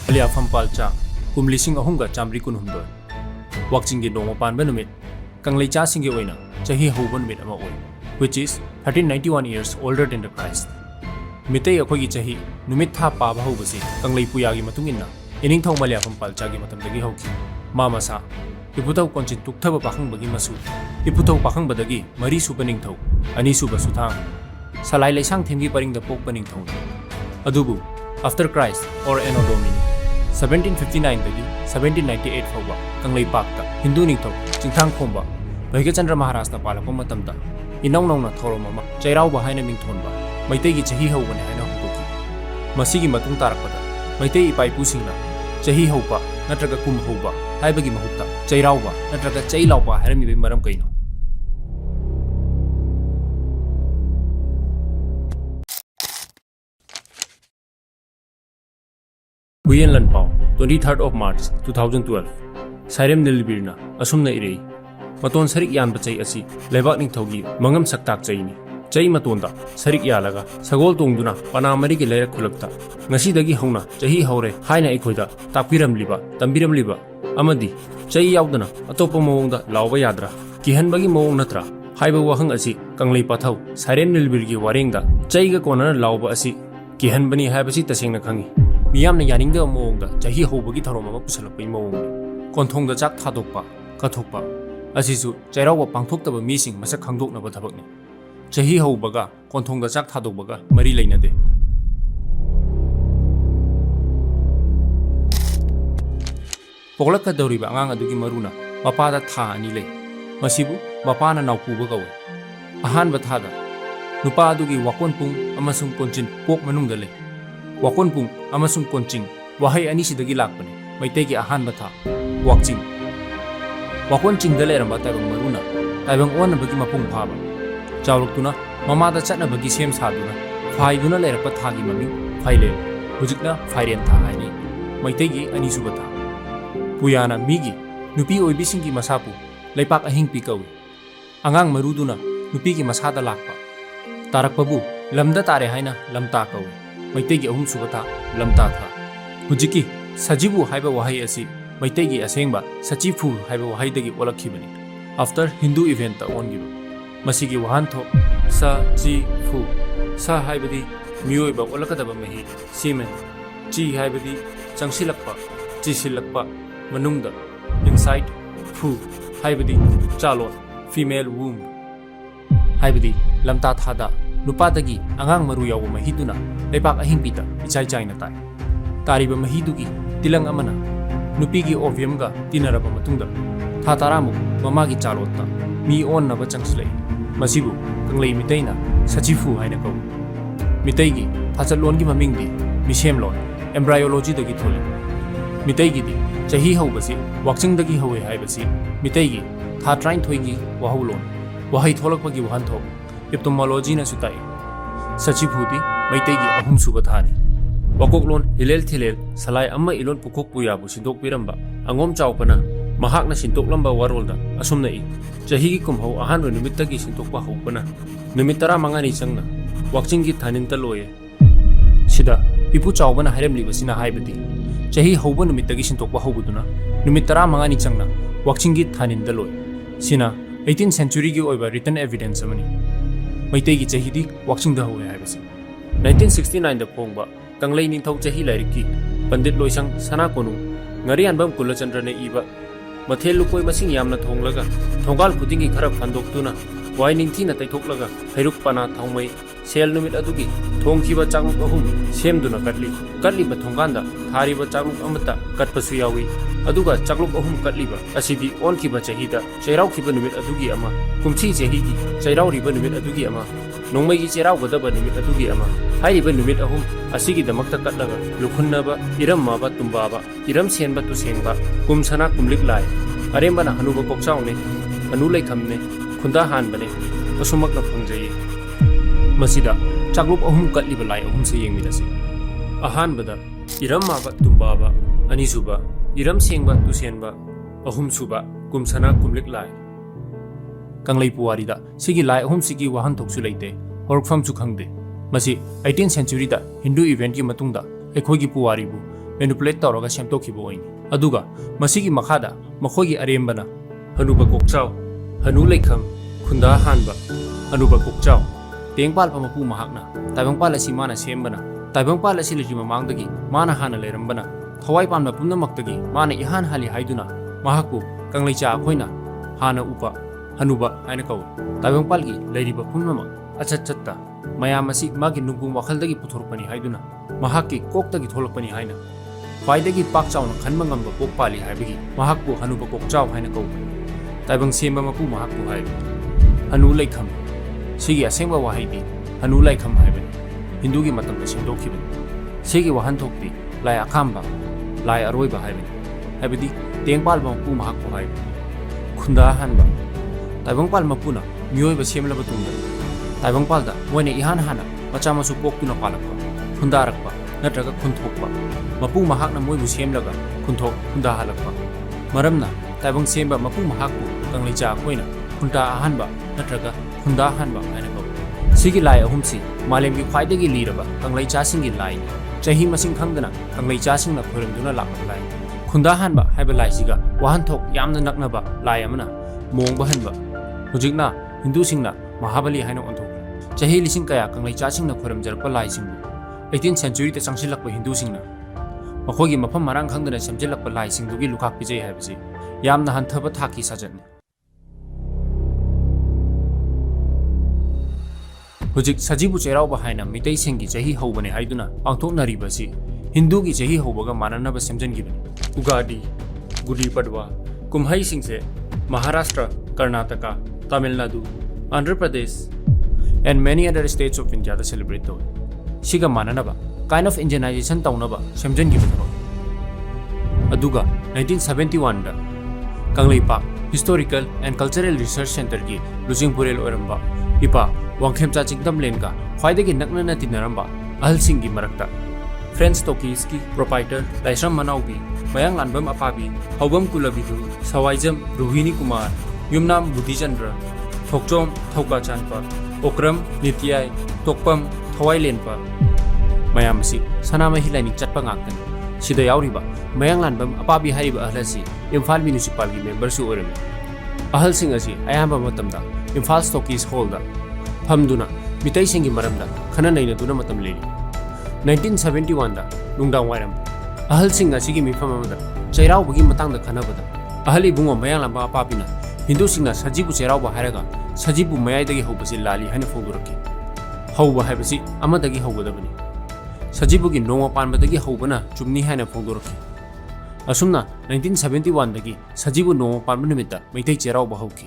Aliafam palcha kumlising ahunga chamri kunhumdo wakchinggi noma panba numit Kangleicha singi oina chahi houba numit ama oi which is 1391 years older than the Christ mitei akhoi chahi numit tha pa ba houbasi Kanglei puyagi matungina ining thong Aliafam palcha gi matamdagi hauki mamasa iputau konchin tukthaba pakhang bagi masu iputau pakhang badagi mari suba ningthau ani suba suthang salai laisang themgi paringda pokpa ningthau adubu after Christ or Anno Domini 1759 dagi 1798 fawba Kangleipak ta Hindu ningthau chingthang khomba Bhaigachandra Maharaj na palakpa matamda inaw na thoroma ma Cheiraoba haina mingthonba maitei gi chahi haubane haina hutoki masigi matung tarakpada maitei ipai pusingna chahi haupa natraga kum hauba haibagi mahutta Cheiraoba natraga Cheilaupa hairami be maram kaino Huyen Lanpao 23rd of March 2012 Sairem Nilbirna asumna irei maton sarik yan ba chai asi lebak ning thogi mangam saktak chai ni chai matonda sarik yalaga sagol tongduna panamari gi lerak khulakta ngasi dagi hauna chahi haure haina ikhoida tapiram liba tambiram liba amadi chai yaudana atopa mawongda lawba yadra kihan bagi mawong natra haiba wahang asi Kanglei pathau Sairem Nilbir gi warengda chai ga kona lawba asi kihan bani haibasi tasengna khangi miyamna yaningda mawongda chahi hobagi tharoma ma pusalapai mawong konthongda chak thadokpa kathokpa asisu Cheiraoba pangthoktaba mising masak khangdoknaba thabakni chahi haubaga konthongda chak thadokbaga mari leinade poglaka doriba angang adugi maruna mapada tha ani lei masibu mapana naupuba gawe ahanba thada nupa adugi wakonpung amasung konchin pok manungda lei wakonpung amasung konching wahai ani sidagi lakpani maitegi ahanba tha wakching wakon chingda leramba taibang maruna taibang onabagi mapung phaba chawluktuna mamada chatnabagi sem saduna phaiduna lerapa thagi mami phaile hujikna phairen tha haini maitegi ani suba tha puyana migi nupi oibisingi masapu leipak ahing pi kawi angang maruduna nupi gi masada lakpa tarakpabu lamda tare haina lamta kawi maitegi ahum suba tha lamta tha hujiki sajibu haiba wahai asi maitegi asengba sachifu haiba wahaidagi olakhibani after Hindu event ta ongiba masigi wahantho sachifu sa haibadi miyoiba olakadaba mehi semen chi haibadi changsilakpa chisilakpa manungda inside fu haibadi chalon female womb haibadi lamta thada nupadagi angang maru yawa mahiduna lepak ahingpita ichai chaina tai tariba mahidugi tilang amana nupigi oviumga tinaraba matungda tha taramu mamagi chalotta mi onnaba changslei masibu Kanglei miteina sachifu haina kau miteigi thachalon gi mamingdi misemlon embryology dagi tholi miteigi di chahi haubasi wakching dagi hawe haibasi miteigi tha train thoigi wahulon wahai tholakpagi wahanthok eptomology na sutai sachifu di miteigi ahum suba thani wakoklon hilel thilel salai amma ilon pukok puyabu sindok piramba angom chawpana mahakna sintoklamba warolda asumna i chahi gi kumhau ahanro nimittagi sintokpa hopana numit 15 changna wakchinggi thaninta loye sida ipu chawbana hairemlibasina haibati chahi hauba numittagi sintokpa hobuduna numit 15 changna wakchinggi thaninda loye sina 18th century gi oiba written evidence amani maitei gi chahi di wakchingda hoye haibasi 1969 da phongba Kanglei ningthau chahi lairiki pandit loisang sana konu ngarianbam kulachandra ne iba mathel lukoi masing yamna thonglaga thongal khutingi khara phandoktuna wai ningthi na taithoklaga hairuk pana thongmai sel numit adugi thongkhiba chagluk ahum semduna katli ba thonganda thariba chagluk amata katpasu yawi aduga chagluk ahum katliba asidi onkhiba chahida cheirau khiba numit adugi ama kumchi chehigi cheirau riba numit adugi ama nongmai gi cheirau gadaba numit adugi ama hairiba numit ahum asigi damakta katlaga lukhunnaba iram maba tumbaba iram senba tu sengba kumsana kumlik lai arembana hanuba kokchaune anu leithamne khunda hanbane asumakna phangjaye masida chagluk ahum katliba lai ahum se yengmidase ahanbada iram maba tumbaba anisuba iram sengba tu senba ahum suba kumsana kumlik lai Kanglei puwarida sigi lai ahum sigi wahan thoksu leite horfam chu khangde masi 18th century da Hindu event ki matungda ekhoi gi puwari bu manipulate tawraga semtokhiba oini aduga masigi makhada makhoi arembana hanuba kokchau hanu leikham khunda hanba hanuba kokchau tengpal pamapu mahakna taibangpal asi mana sembana taibangpal asi liji mamangdagi mana hana lerambana thawai panma pumnamakdagi mana ihan hali haiduna mahakpu kangleicha akhoina hana upa hanuba haina kaw taibangpalgi leiriba pumnamak achat chatta mayam asi magi nungpung wakhaldagi puthorpani haiduna mahakki koktagi tholokpani haina khwaidagi pak chawna khanma ngamba pokpali haibagi mahakpu hanuba kokchaw haina kaw taibang semba mapu mahakpu hai hanu leikham sigi asengba wahidi hanu laikham haibani hindugi matamda semdokibani sigi wahan thokti lai akamba lai aroiba haibani haibadi tengpal mapu mahakpu haibani khunda hanba taibangpal mapuna mioiba semlaba tungda taibangpalda moine ihan hana macha masu poktuna palakpa khundarakpa natraga khunthokpa mapu mahakna moibu semlaga khunthok khunda halakpa maramna taibang semba mapu mahakpu kangleicha koina khunta ahanba natraga khunda hanba haina kaw sigi lai ahumsi malemgi khwaidagi liraba kangleicha singi lai chahi masing khangdana kangleicha singna khorimduna lakpa lai khunda hanba haiba lai siga wahan thok yamna naknaba lai amana mongba hanba hujikna hindu singna mahabali haina onthok chahi lising kaya kangleicha singna khorimjarpa lai singbu 18th century ta changsilakpa hindu singna makhogi mafam marang khangdana semjilakpa lai singdugi lukak pijai haibasi yamna hanthaba thaki sajatni Hujik Sajibu Cheiraoba haina mitai sengi chahi haubane haiduna pangthoknaribasi Hindu gi chahi haubaga mananaba semjangibani Ugadi, Gudi Padwa, Kumhai singse Maharashtra, Karnataka, Tamil Nadu, Andhra Pradesh and many other states of India to celebrate though. Siga mananaba kind of indigenization taunaba semjangibani Aduga 1971 da Kangleipak Historical and Cultural Research Center ki Lujingpurel oramba Ipa Wangkhemcha Chingdam Lenka khwaidagi naknana tinaramba ahalsingi marakta French Sawtooz ki proprietor Laisram Manaubi Mayang Lanbam Apabi Haubam Kulabidu Sawaijam Rohini Kumar Yumnam Budhichandra Thokchom Thauka Chanpa Okram Nityai Tokpam Thawai Lenpa Mayamsi Sanama Hilani Chatpa Ngaktan Sida yauriba Mayang Lanbam Apabi hariba ahlasi Imphal Municipal ki member su orami ahal sing asi ayamba matamda Imphal Sawtooz Hall da Hamduna, mitai singi maramda, khana naina duna matam leni. 1971 da, nungdang wairam. Ahal singa sigi mifam amada, Cheiraoba gi matangda khana bada. Ahali bungo mayang lamba apapina, Hindu singna Sajibu Cheiraoba haraga, Sajibu mayaidagi haubasi lali haina foguraki. Hauba haibasi amadagi haubadabani. Sajibu gi nonga panbadagi haubana chumni haina foguraki. Asumna 1971 dagi Sajibu nonga panbanimita mitai Cheiraoba hauki.